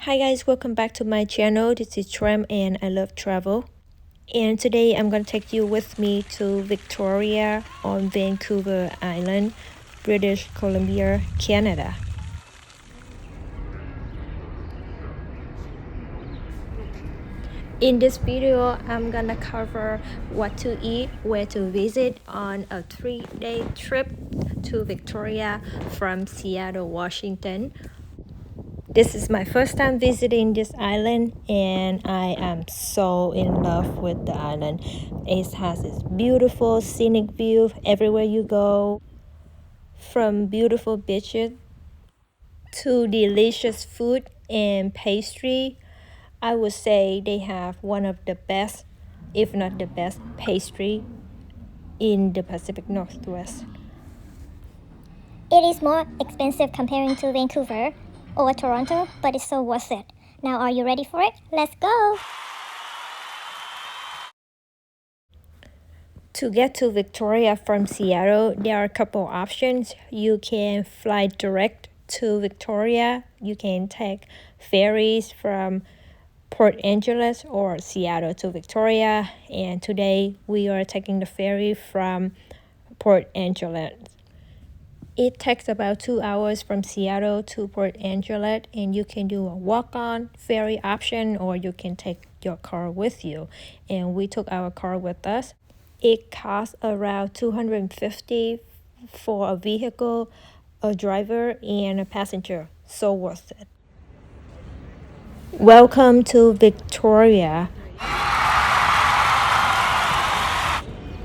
Hi guys, welcome back to my channel. This is Tram and I love travel. And today I'm going to take you with me to Victoria on Vancouver Island, British Columbia, Canada. In this video, I'm gonna cover what to eat, where to visit on a 3-day trip to Victoria from Seattle, Washington. This is my first time visiting this island and I am so in love with the island. It has this beautiful scenic view everywhere you go, from beautiful beaches to delicious food and pastry. I would say they have one of the best, if not the best, pastry in the Pacific Northwest. It is more expensive comparing to Vancouver or Toronto, but it's so worth it. Now, are you ready for it? Let's go! To get to Victoria from Seattle, there are a couple options. You can fly direct to Victoria. You can take ferries from Port Angeles or Seattle to Victoria. And today we are taking the ferry from Port Angeles. It takes about 2 hours from Seattle to Port Angeles, and you can do a walk-on ferry option or you can take your car with you. And we took our car with us. It costs around $250 for a vehicle, a driver, and a passenger. So worth it. Welcome to Victoria.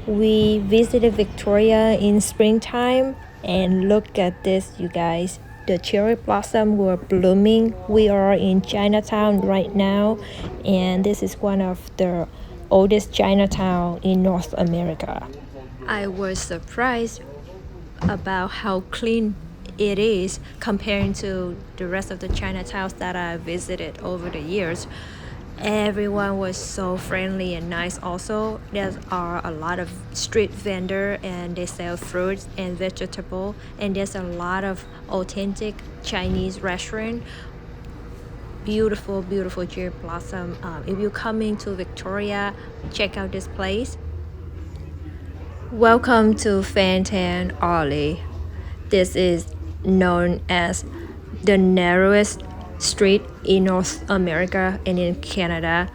We visited Victoria in springtime and look at this, you guys. The cherry blossom were blooming. We are in Chinatown right now, and this is one of the oldest Chinatown in North America. I was surprised about how clean it is comparing to the rest of the Chinatowns that I visited over the years. Everyone was so friendly and nice. Also, there are a lot of street vendor and they sell fruits and vegetable, and there's a lot of authentic Chinese restaurant. Beautiful cherry blossom. If you're coming to Victoria, check out this place. Welcome to Fantan Alley. This is known as the narrowest street in North America and in Canada.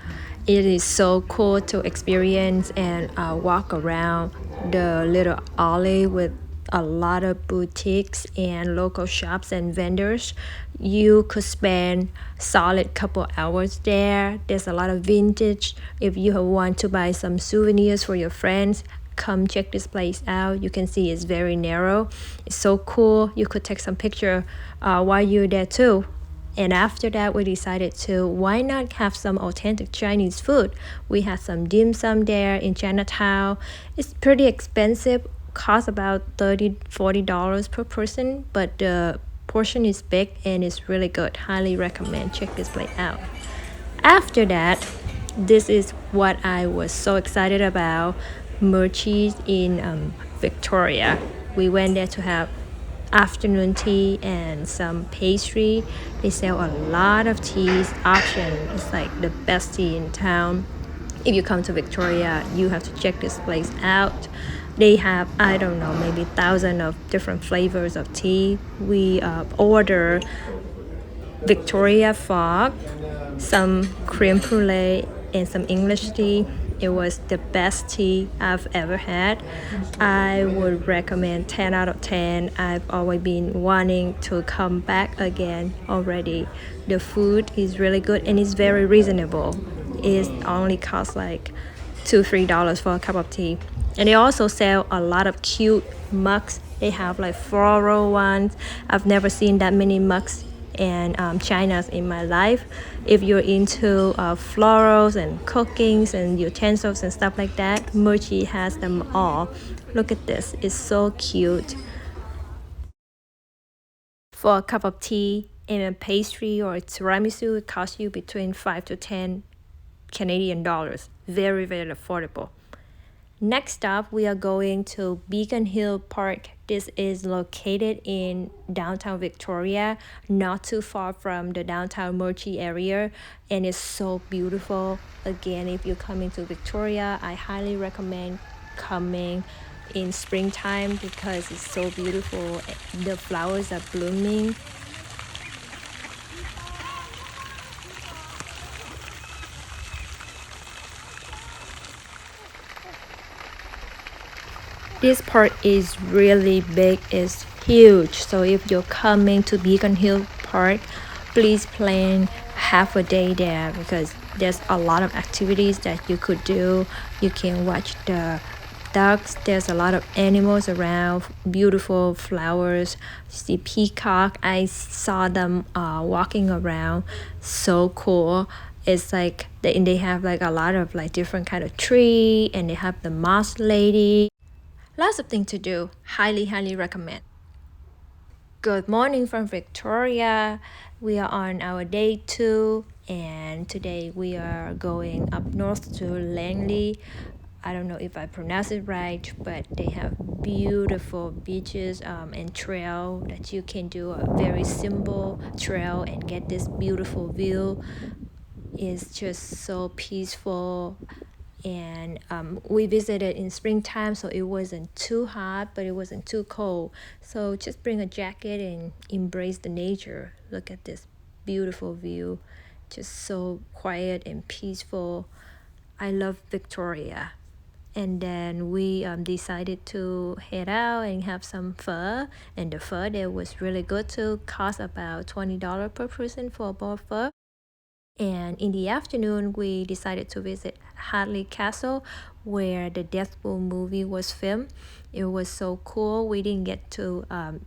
It is so cool to experience and walk around the little alley with a lot of boutiques and local shops and vendors. You could spend solid couple hours there. There's a lot of vintage. If you want to buy some souvenirs for your friends, come check this place out. You can see it's very narrow. It's so cool. You could take some picture while you're there too. And after that, we decided to why not have some authentic Chinese food. We had some dim sum there in Chinatown. It's pretty expensive, costs about $30-40 per person, but the portion is big and it's really good. Highly recommend. Check this place out. After that, this is what I was so excited about. Murchie's in Victoria. We went there to have afternoon tea and some pastry. They sell a lot of teas option. It's like the best tea in town. If you come to Victoria, you have to check this place out. They have, I don't know, maybe thousands of different flavors of tea. We order Victoria Fog, some creme brulee, and some English tea. It was the best tea I've ever had. I would recommend 10 out of 10. I've always been wanting to come back again already. The food is really good and it's very reasonable. It only costs like $2-3 for a cup of tea. And they also sell a lot of cute mugs. They have like floral ones. I've never seen that many mugs and China's in my life. If you're into florals and cookings and utensils and stuff like that, Murchie has them all. Look at this, it's so cute. For a cup of tea and a pastry or a tiramisu, it costs you between 5 to 10 Canadian dollars. Very affordable. Next up, we are going to Beacon Hill Park. This is located in downtown Victoria, not too far from the downtown Mochi area, and it's so beautiful. Again, if you're coming to Victoria, I highly recommend coming in springtime because it's so beautiful. The flowers are blooming. This park is really big, it's huge. So if you're coming to Beacon Hill Park, please plan half a day there because there's a lot of activities that you could do. You can watch the ducks, there's a lot of animals around, beautiful flowers, see peacock. I saw them walking around, so cool. It's like they have like a lot of like different kind of tree, and they have the moss lady. Lots of things to do. Highly recommend. Good morning from Victoria. We are on our day 2, and today we are going up north to Langley. I don't know if I pronounce it right, but they have beautiful beaches and trail that you can do a very simple trail and get this beautiful view. It's just so peaceful, and we visited in springtime, so it wasn't too hot but it wasn't too cold, so just bring a jacket and embrace the nature. Look at this beautiful view, just so quiet and peaceful. I love Victoria. And then we decided to head out and have some pho, and the pho there was really good too, cost about $20 per person for a bowl of pho. And in the afternoon, we decided to visit Hartley Castle, where the Deadpool movie was filmed. It was so cool. We didn't get to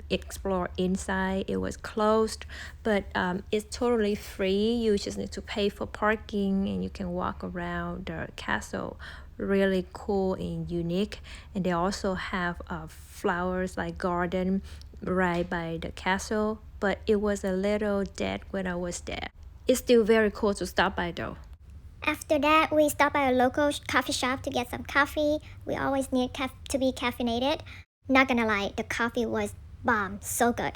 explore inside. It was closed, but it's totally free. You just need to pay for parking, and you can walk around the castle. Really cool and unique. And they also have flowers like garden right by the castle, but it was a little dead when I was there. It's still very cool to stop by though. After that, we stopped by a local coffee shop to get some coffee. We always need to be caffeinated. Not gonna lie, the coffee was bomb, so good.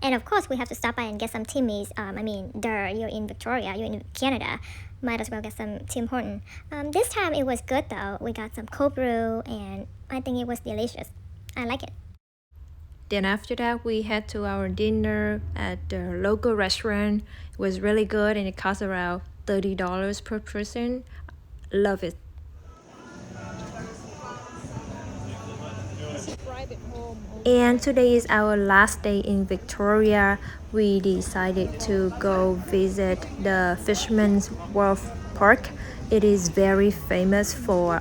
And of course, we have to stop by and get some Timmy's. You're in Victoria, you're in Canada. Might as well get some Tim Horton. This time it was good though. We got some cold brew, and I think it was delicious. I like it. Then after that, we had to our dinner at the local restaurant. It was really good, and it cost around $30 per person. Love it. And today is our last day in Victoria. We decided to go visit the Fisherman's Wharf Park. It is very famous for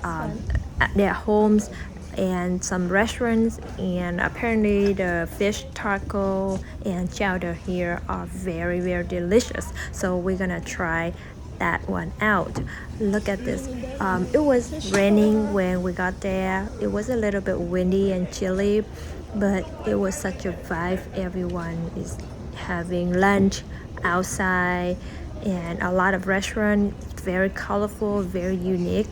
their homes and some restaurants, and apparently the fish taco and chowder here are very delicious, so we're gonna try that one out. Look at this. It was raining when we got there. It was a little bit windy and chilly, but it was such a vibe. Everyone is having lunch outside, and a lot of restaurants, very colorful, very unique.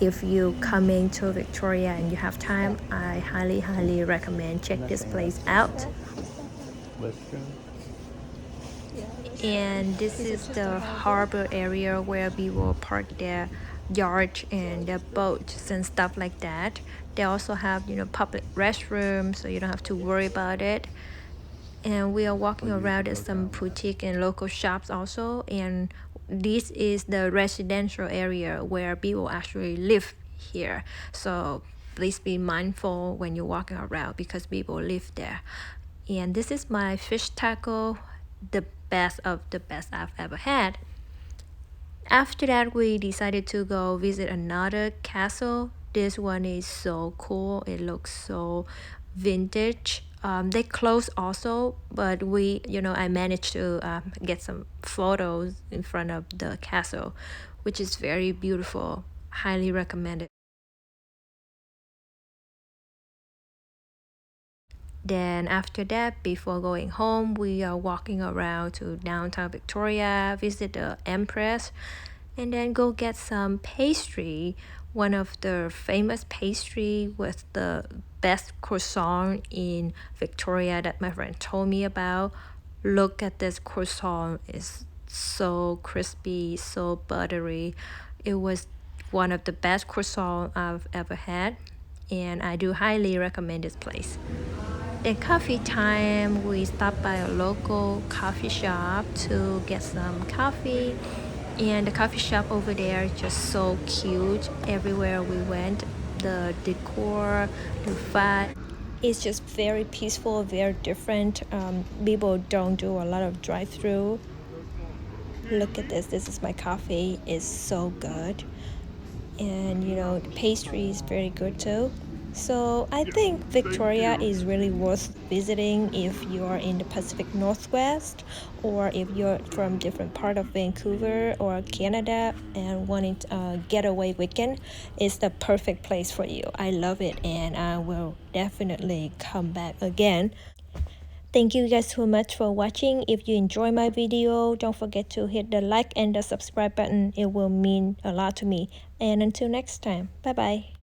If you coming to Victoria and you have time, I highly recommend check this place out. And this is the harbor area where people park their yacht and their boats and stuff like that. They also have public restrooms, so you don't have to worry about it. And we are walking around at some boutique and local shops also, and this is the residential area where people actually live here, so please be mindful when you're walking around because people live there. And this is my fish taco, the best of the best I've ever had. After that, we decided to go visit another castle. This one is so cool. It looks so vintage. They closed also, but I managed to get some photos in front of the castle, which is very beautiful. Highly recommended. Then after that, before going home, we are walking around to downtown Victoria, visit the Empress, and then go get some pastry. one of the famous pastry with the best croissant in Victoria that my friend told me about. Look at this croissant, it's so crispy, so buttery. It was one of the best croissant I've ever had, and I do highly recommend this place. At coffee time, we stopped by a local coffee shop to get some coffee, and the coffee shop over there is just so cute. Everywhere we went, the decor, the vibe, it's just very peaceful, very different. People don't do a lot of drive-through. Look at this is my coffee. It's so good, and the pastry is very good too. So I think Victoria is really worth visiting if you are in the Pacific Northwest, or if you're from different part of Vancouver or Canada and wanting a getaway weekend. It's the perfect place for you. I love it, and I will definitely come back again. Thank you guys so much for watching. If you enjoy my video, don't forget to hit the like and the subscribe button. It will mean a lot to me. And until next time, bye bye.